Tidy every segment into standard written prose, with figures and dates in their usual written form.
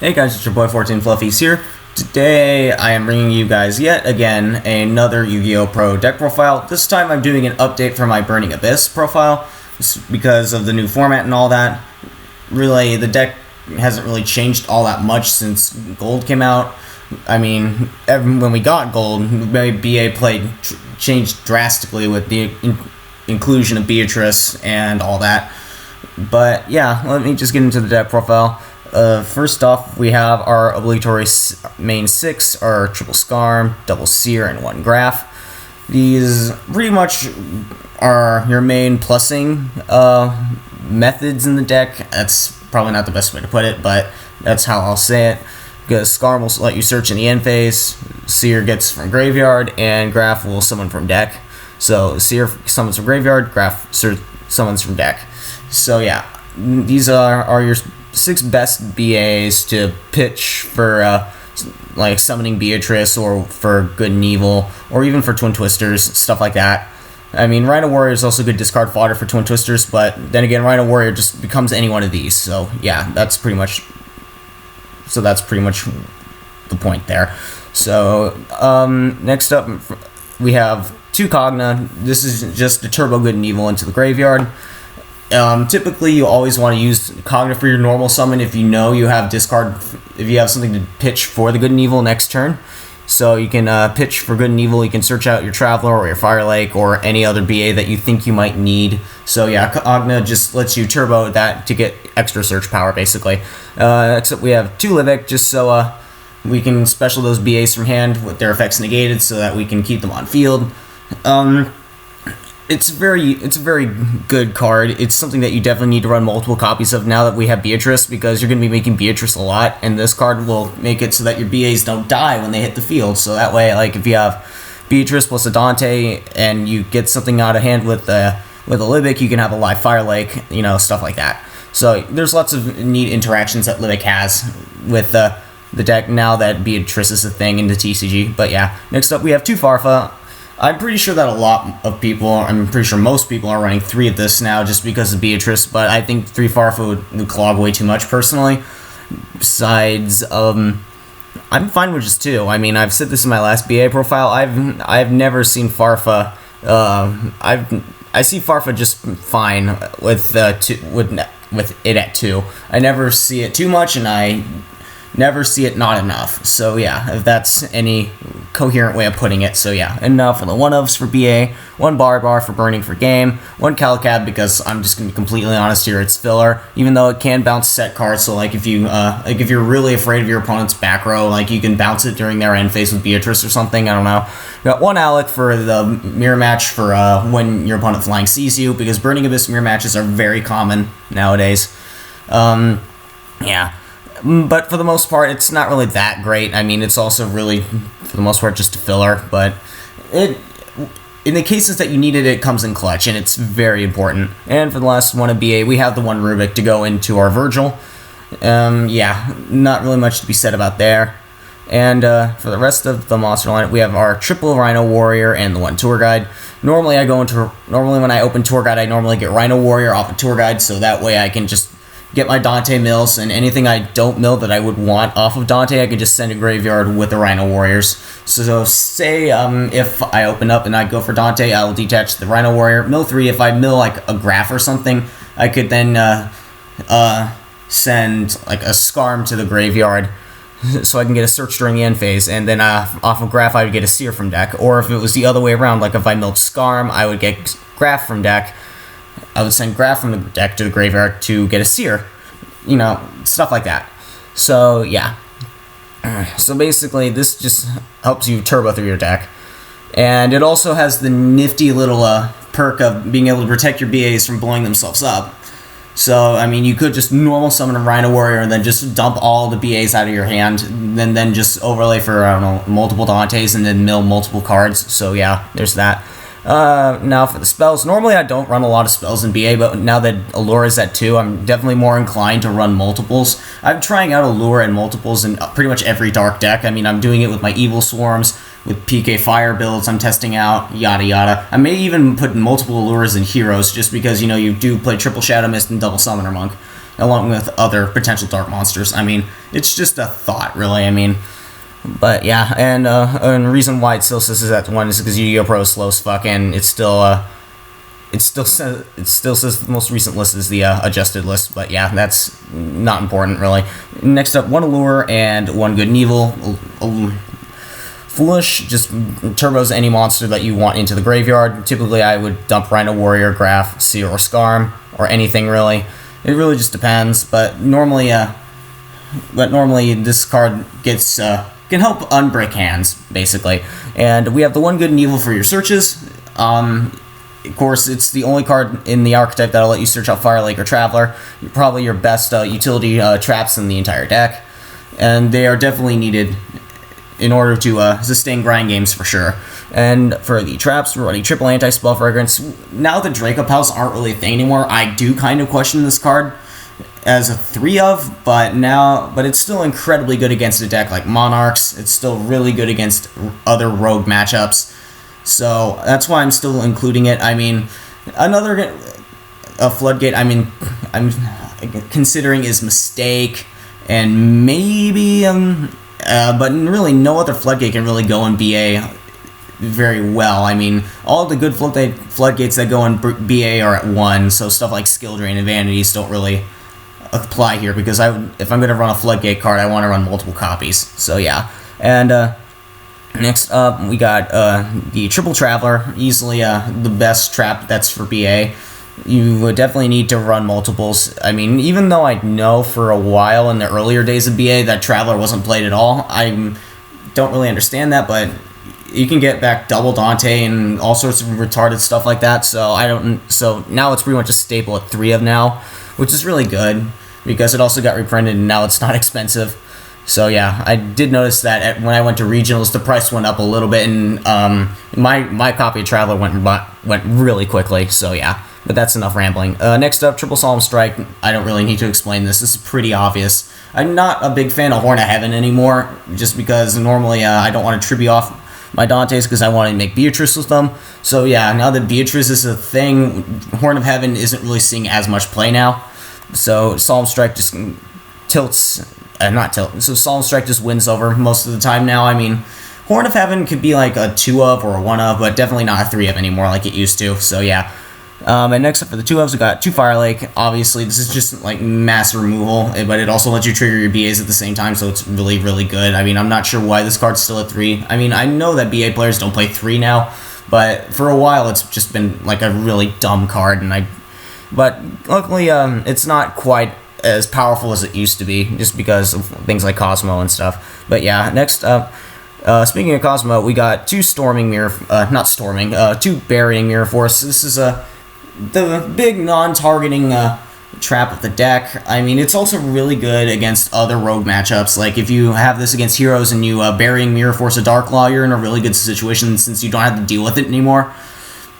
Hey guys, it's your boy 14 Fluffies here. Today I am bringing you guys yet again another Yu-Gi-Oh! Pro deck profile. This time I'm doing an update for my Burning Abyss profile because of the new format and all that. Really, the deck hasn't really changed all that much since Gold came out. I mean, when we got Gold, BA play changed drastically with the inclusion of Beatrice and all that. But yeah, let me just get into the deck profile. First off, we have our obligatory main 6, our triple Scarm, double Seer, and 1 Graph. These pretty much are your main plussing methods in the deck. That's probably not the best way to put it, but that's how I'll say it. Because Scarm will let you search in the end phase, Seer gets from graveyard, and Graph will summon from deck. So Seer summons from graveyard, Graph summons from deck. So yeah, these are your 6 best BAs to pitch for like summoning Beatrice, or for Good and Evil, or even for Twin Twisters, stuff like that. I mean, Rhino Warrior is also good discard fodder for Twin Twisters, but then again, Rhino Warrior just becomes any one of these. So yeah, that's pretty much the point there. So next up, we have 2 Cogna. This is just a turbo Good and Evil into the graveyard. Typically, you always want to use Cogna for your normal summon if you know you have if you have something to pitch for the Good and Evil next turn. So you can pitch for Good and Evil, you can search out your Traveler or your Fire Lake or any other BA that you think you might need. So yeah, Cogna just lets you turbo that to get extra search power, basically. Except we have 2 Livik, just so we can special those BAs from hand with their effects negated so that we can keep them on field. It's a very good card. It's something that you definitely need to run multiple copies of now that we have Beatrice, because you're going to be making Beatrice a lot, and this card will make it so that your BAs don't die when they hit the field. So that way, like, if you have Beatrice plus a Dante and you get something out of hand with a Livik, you can have a live Fire Lake, stuff like that. So there's lots of neat interactions that Livik has with the deck now that Beatrice is a thing in the TCG. But yeah, next up we have 2 Farfa. I'm pretty sure that I'm pretty sure most people are running 3 of this now just because of Beatrice, but I think 3 Farfa would clog way too much personally. Besides, I'm fine with just 2. I mean, I've said this in my last BA profile. I've never seen Farfa. I see Farfa just fine with it at 2. I never see it too much, and I never see it not enough. So yeah, if that's any coherent way of putting it. So yeah, enough for the 1-ofs for BA, 1 Bar for Burning for game, 1 Calicab because I'm just gonna be completely honest here, it's filler. Even though it can bounce set cards, so like if you're really afraid of your opponent's back row, like you can bounce it during their end phase with Beatrice or something. I don't know. We got 1 Alec for the mirror match for when your opponent flying sees you, because Burning Abyss mirror matches are very common nowadays. Yeah. But for the most part, it's not really that great. I mean, it's also really, for the most part, just a filler. But in the cases that you need it, it comes in clutch, and it's very important. And for the last one of BA, we have the 1 Rubik to go into our Virgil. Yeah, not really much to be said about there. And for the rest of the monster lineup, we have our triple Rhino Warrior and the 1 Tour Guide. Normally when I open Tour Guide, I normally get Rhino Warrior off of Tour Guide, so that way I can just get my Dante mills, and anything I don't mill that I would want off of Dante, I can just send to graveyard with the Rhino Warriors. So say if I open up and I go for Dante, I will detach the Rhino Warrior, mill 3. If I mill like a Graph or something, I could then send like a Scarm to the graveyard so I can get a search during the end phase, and then off of Graph I would get a Seer from deck. Or if it was the other way around, like if I milled Scarm, I would get Graph from deck. I would send Graph from the deck to the graveyard to get a Seer. Stuff like that. So, yeah. So basically, this just helps you turbo through your deck. And it also has the nifty little perk of being able to protect your BAs from blowing themselves up. So, I mean, you could just normal summon a Rhino Warrior and then just dump all the BAs out of your hand, and then just overlay for, I don't know, multiple Dantes and then mill multiple cards. So, yeah, there's that. Now for the spells, normally I don't run a lot of spells in BA, but now that Allure is at 2, I'm definitely more inclined to run multiples. I'm trying out Allure and multiples in pretty much every dark deck. I mean, I'm doing it with my Evil Swarms, with PK Fire builds I'm testing out, yada yada. I may even put multiple Allures in Heroes, just because, you do play triple Shadow Mist and double Summoner Monk. along with other potential dark monsters. I mean, it's just a thought, really. I mean, but yeah, and the reason why it still says that one is because Yu-Gi-Oh! Pro is slow as fuck, and it still says the most recent list is the adjusted list. But yeah, that's not important, really. Next up, one Allure and one Good and Evil. Foolish just turbos any monster that you want into the graveyard. Typically, I would dump Rhino Warrior, Graph, Seer, or Scarm, or anything really. It really just depends, but normally this card gets can help unbreak hands, basically. And we have the one Good and Evil for your searches. Of course, it's the only card in the archetype that'll let you search out Fire Lake or Traveler. Probably your best utility traps in the entire deck, and they are definitely needed in order to sustain grind games for sure. And for the traps, we're running triple anti-spell fragrance. Now that Draco Pals aren't really a thing anymore, I do kind of question this card as a 3 of, but it's still incredibly good against a deck like Monarchs. It's still really good against other rogue matchups. So that's why I'm still including it. I mean, a Floodgate, I mean, I'm considering is Mistake, and maybe, but really no other Floodgate can really go in BA very well. I mean, all the good Floodgates that go in BA are at 1, so stuff like Skill Drain and Vanities don't really apply here, because if I'm going to run a Floodgate card, I want to run multiple copies. So yeah, and next up, we got the Triple Traveler, easily the best trap that's for BA. You would definitely need to run multiples. I mean, even though I know for a while in the earlier days of BA that Traveler wasn't played at all, I don't really understand that, but you can get back double Dante and all sorts of retarded stuff like that, so now it's pretty much a staple at 3 of now, which is really good, because it also got reprinted and now it's not expensive. So yeah, I did notice that when I went to regionals, the price went up a little bit, and my copy of Traveler went really quickly. So yeah, but that's enough rambling. Next up, Triple Solemn Strike. I don't really need to explain this. This is pretty obvious. I'm not a big fan of Horn of Heaven anymore, just because normally I don't want to tribute off my Dantes because I want to make Beatrice with them. So yeah, now that Beatrice is a thing, Horn of Heaven isn't really seeing as much play now. So Solemn Strike just tilts. So Solemn Strike just wins over most of the time now. I mean, Horn of Heaven could be like a 2 of or a 1 of, but definitely not a 3 of anymore like it used to. So yeah. And next up for the 2 ofs, we got 2 Fire Lake. Obviously, this is just like mass removal, but it also lets you trigger your BAs at the same time, so it's really, really good. I mean, I'm not sure why this card's still at 3. I mean, I know that BA players don't play 3 now, but for a while it's just been like a really dumb card, but luckily it's not quite as powerful as it used to be, just because of things like Cosmo and stuff. But yeah, next up, speaking of Cosmo, we got 2 Storming Mirror, 2 Burying Mirror Force. This is the big non-targeting trap of the deck. I mean, it's also really good against other rogue matchups. Like, if you have this against heroes and you Burying Mirror Force a Dark Claw, you're in a really good situation since you don't have to deal with it anymore.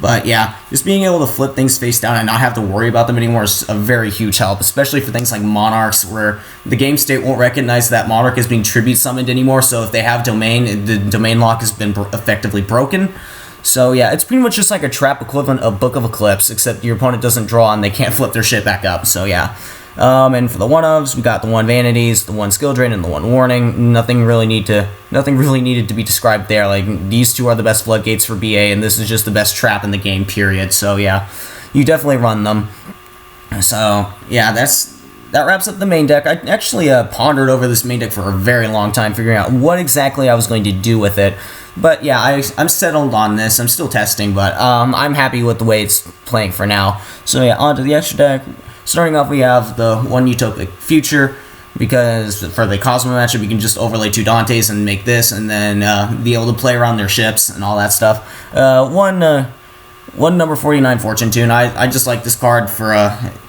But yeah, just being able to flip things face down and not have to worry about them anymore is a very huge help, especially for things like Monarchs, where the game state won't recognize that Monarch is being tribute summoned anymore, so if they have Domain, the Domain lock has been effectively broken. So yeah, it's pretty much just like a trap equivalent of Book of Eclipse, except your opponent doesn't draw and they can't flip their shit back up, so yeah. And for the 1-ofs, we got the 1 Vanities, the 1 Skill Drain, and the 1 Warning. Nothing really needed to be described there. Like, these 2 are the best Floodgates for BA, and this is just the best trap in the game, period. So yeah, you definitely run them. So yeah, that wraps up the main deck. I actually pondered over this main deck for a very long time, figuring out what exactly I was going to do with it. But yeah, I'm settled on this. I'm still testing, but I'm happy with the way it's playing for now. So yeah, on to the extra deck. Starting off, we have the 1 Utopic Future, because for the Cosmo matchup, you can just overlay 2 Dantes and make this, and then be able to play around their ships and all that stuff. One number 49 Fortune Tune. I just like this card for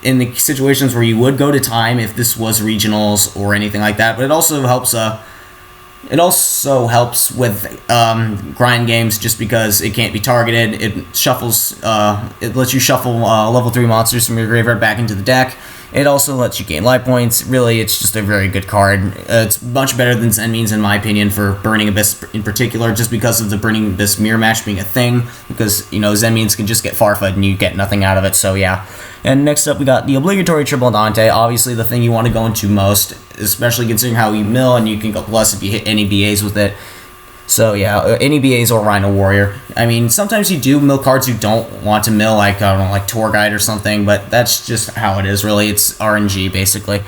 in the situations where you would go to time if this was regionals or anything like that, but it also helps. It also helps with grind games, just because it can't be targeted. It shuffles. It lets you shuffle level 3 monsters from your graveyard back into the deck, It also lets you gain life points. Really, it's just a very good card. It's much better than Zen Means in my opinion for Burning Abyss in particular, just because of the Burning Abyss mirror match being a thing. Because, you know, Zen Means can just get Farfetch'd and you get nothing out of it, so yeah. And next up, we got the obligatory triple Dante, obviously the thing you want to go into most, especially considering how you mill, and you can go plus if you hit any BAs with it. So yeah, any BAs or Rhino Warrior. I mean, sometimes you do mill cards you don't want to mill, like, I don't know, like Tour Guide or something, but that's just how it is, really. It's RNG, basically.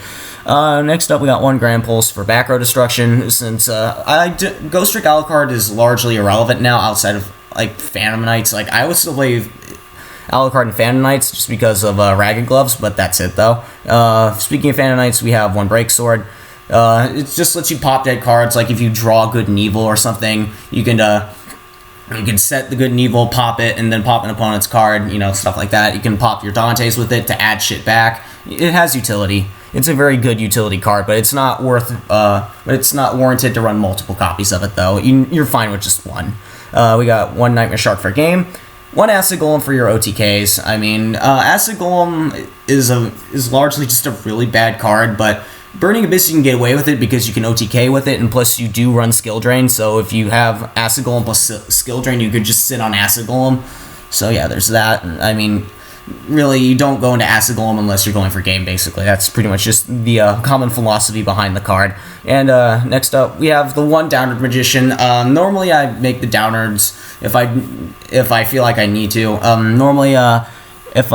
Next up, we got 1 Grand Pulse for back row destruction, since Ghost Trick Alucard is largely irrelevant now outside of, like, Phantom Knights. Like, I would still play Alucard and Phantom Knights just because of Ragged Gloves, but that's it, though. Speaking of Phantom Knights, we have 1 Break Sword. It just lets you pop dead cards, like if you draw Good and Evil or something, you can set the Good and Evil, pop it, and then pop an opponent's card, you know, stuff like that. You can pop your Dantes with it to add shit back. It has utility. It's a very good utility card, but it's not warranted to run multiple copies of it, though. You're fine with just one. We got 1 Nightmare Shark for game, 1 Acid Golem for your OTKs. I mean, Acid Golem is largely just a really bad card, but Burning Abyss, you can get away with it because you can OTK with it, and plus you do run Skill Drain, so if you have Acid Golem plus Skill Drain, you could just sit on Acid Golem. So yeah, there's that. I mean, really, you don't go into Acid Golem unless you're going for game, basically. That's pretty much just the common philosophy behind the card. And next up, we have the 1 Downward Magician. Normally, I make the Downwards if I feel like I need to. Normally, if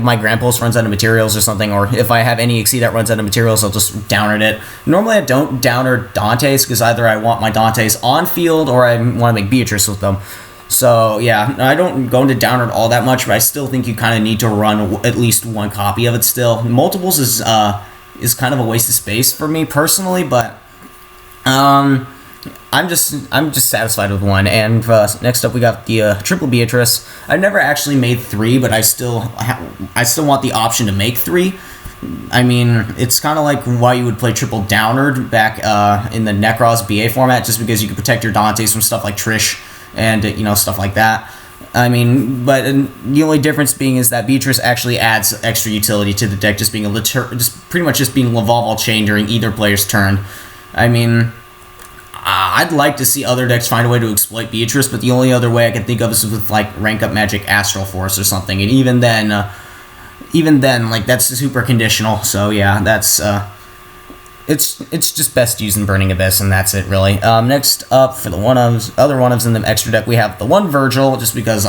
my Grand Pulse runs out of materials or something, or if I have any Exceed that runs out of materials, I'll just Downward it. Normally I don't Downward Dantes, because either I want my Dantes on field or I want to make Beatrice with them. So yeah, I don't go into Downward all that much, but I still think you kind of need to run at least 1 copy of it still. Multiples is kind of a waste of space for me personally, but I'm just satisfied with 1. And next up, we got the triple Beatrice. I've never actually made 3, but I still want the option to make 3. I mean, it's kind of like why you would play triple Downward back in the Necros BA format, just because you could protect your Dantes from stuff like Trish and stuff like that. I mean, but the only difference being is that Beatrice actually adds extra utility to the deck, just being pretty much being Laval Chain during either player's turn. I mean, I'd like to see other decks find a way to exploit Beatrice, but the only other way I can think of is with, like, Rank Up Magic Astral Force or something, and even then, like, that's super conditional, so yeah, that's, it's just best used in Burning Abyss, and that's it, really. Next up, for the other one-ofs in the extra deck, we have the 1 Virgil, just because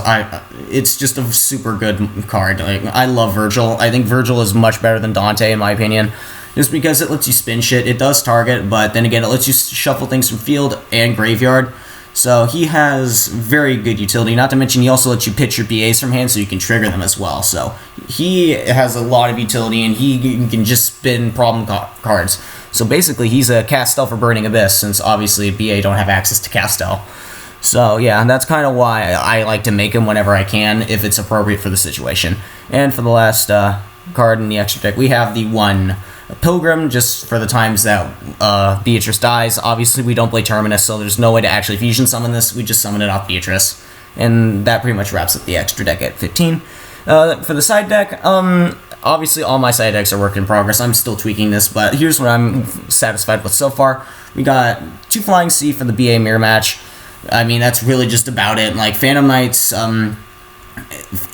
it's just a super good card. Like, I love Virgil. I think Virgil is much better than Dante, in my opinion. Just because it lets you spin shit. It does target, but then again, it lets you shuffle things from field and graveyard. So he has very good utility. Not to mention, he also lets you pitch your BAs from hand so you can trigger them as well. So he has a lot of utility, and he can just spin problem cards. So basically, he's a Castel for Burning Abyss, since obviously BA don't have access to Castel. So yeah, that's kind of why I like to make him whenever I can, if it's appropriate for the situation. And for the last card in the extra deck, we have the 1 Pilgrim, just for the times that Beatrice dies. Obviously, we don't play Terminus, so there's no way to actually fusion summon this. We just summon it off Beatrice. And that pretty much wraps up the extra deck at 15. For the side deck, obviously all my side decks are work in progress. I'm still tweaking this, but here's what I'm satisfied with so far. We got 2 Flying Sea for the BA mirror match. I mean, that's really just about it. Like, Phantom Knights,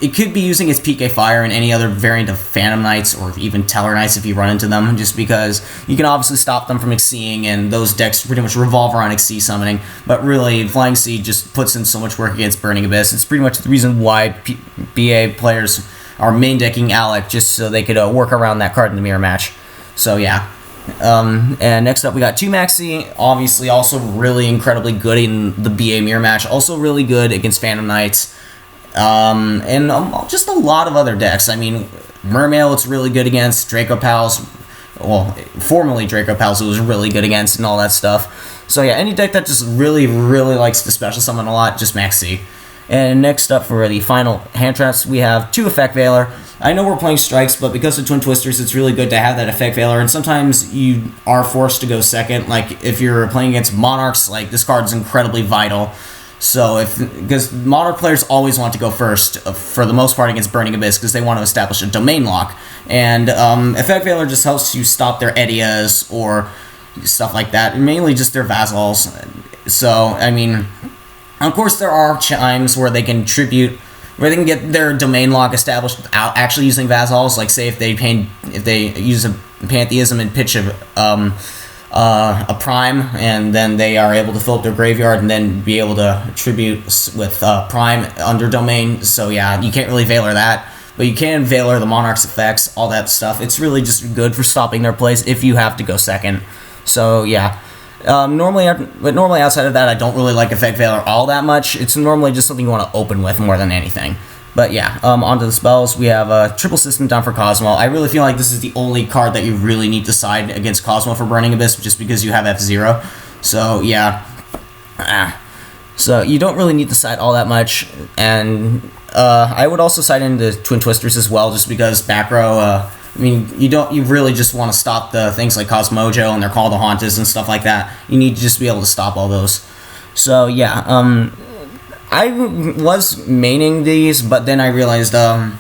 it could be using its PK Fire in any other variant of Phantom Knights, or even Teller Knights if you run into them, just because you can obviously stop them from Xyzing, and those decks pretty much revolve around Xyz summoning. But really, Flying Sea just puts in so much work against Burning Abyss. It's pretty much the reason why BA players are main decking Alec, just so they could work around that card in the mirror match. So yeah. And next up, we got 2 Maxi, obviously also really incredibly good in the BA mirror match, also really good against Phantom Knights. And just a lot of other decks. I mean, Mermail, it's really good against. Draco Pals, well, formerly Draco Pals, it was really good against, and all that stuff. So yeah, any deck that just really, really likes to special summon a lot, just Max C. And next up for the final hand traps, we have 2 Effect Veiler. I know we're playing Strikes, but because of Twin Twisters, it's really good to have that Effect Veiler, and sometimes you are forced to go second. Like, if you're playing against Monarchs, like, this card's incredibly vital. So because Monarch players always want to go first for the most part against Burning Abyss because they want to establish a domain lock, and Effect Veiler just helps you stop their Edias or stuff like that, mainly just their vassals. So I mean, of course there are chimes where they can get their domain lock established without actually using vassals. Like say if they use a pantheism and pitch a prime, and then they are able to fill up their graveyard and then be able to tribute with prime under domain. So yeah, you can't really Veiler that, but you can Veiler the Monarch's effects, all that stuff. It's really just good for stopping their plays if you have to go second. So yeah. Normally outside of that, I don't really like Effect Veiler all that much. It's normally just something you want to open with more than anything. But yeah, onto the spells. We have a triple system down for Cosmo. I really feel like this is the only card that you really need to side against Cosmo for Burning Abyss, just because you have F-Zero. So yeah, so you don't really need to side all that much. And I would also side into Twin Twisters as well, just because back row. I mean, you really just want to stop the things like Cosmojo and their Call to Haunted and stuff like that. You need to just be able to stop all those. So yeah, I was maining these, but then I realized, for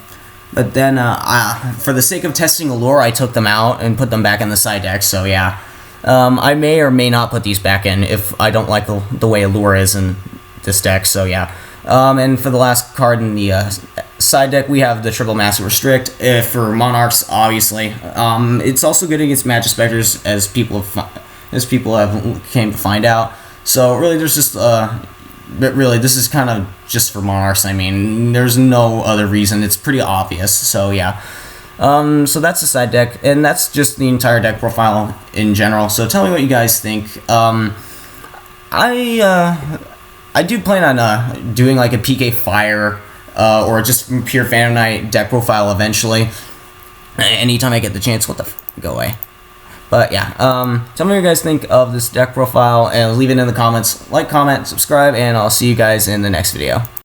the sake of testing Allure, I took them out and put them back in the side deck. So yeah, I may or may not put these back in if I don't like the way Allure is in this deck. So yeah, and for the last card in the side deck, we have the Triple Massive Restrict for Monarchs. Obviously, it's also good against Magic Specters, as people have came to find out. So really, there's just but really, this is kind of just for Monarchs. I mean, there's no other reason. It's pretty obvious. So yeah. So that's the side deck, and that's just the entire deck profile in general. So tell me what you guys think. I do plan on doing like a PK Fire or just pure Phantom Knight deck profile eventually. Anytime I get the chance. Go away. But yeah, tell me what you guys think of this deck profile, and leave it in the comments. Like, comment, subscribe, and I'll see you guys in the next video.